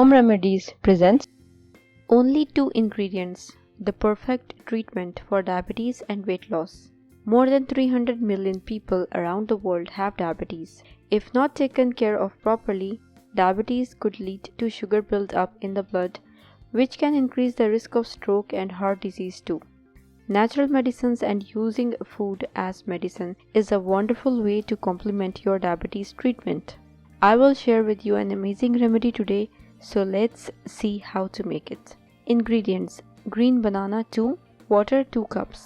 Home Remedies presents Only 2 ingredients, the perfect treatment for diabetes and weight loss. More than 300 million people around the world have diabetes. If not taken care of properly, diabetes could lead to sugar buildup in the blood, which can increase the risk of stroke and heart disease too. Natural medicines and using food as medicine is a wonderful way to complement your diabetes treatment. I will share with you an amazing remedy today, so let's see how to make it. Ingredients: green banana 2, water 2 cups.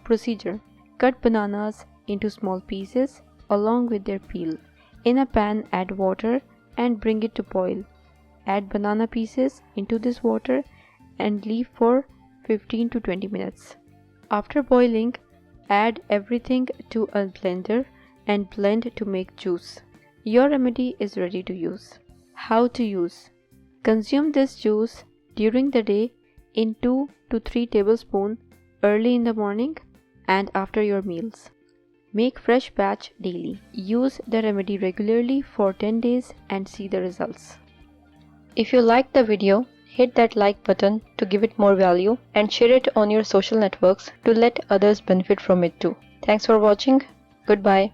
Procedure: cut bananas into small pieces along with their peel. In a pan, add water and bring it to boil. Add banana pieces into this water and leave for 15 to 20 minutes. After boiling, add everything to a blender and blend to make juice. Your remedy is ready to use. How to use: consume this juice during the day in 2 to 3 tablespoons early in the morning and after your meals. Make fresh batch daily. Use the remedy regularly for 10 days and see the results. If you liked the video, hit that like button to give it more value and share it on your social networks to let others benefit from it too. Thanks for watching. Goodbye.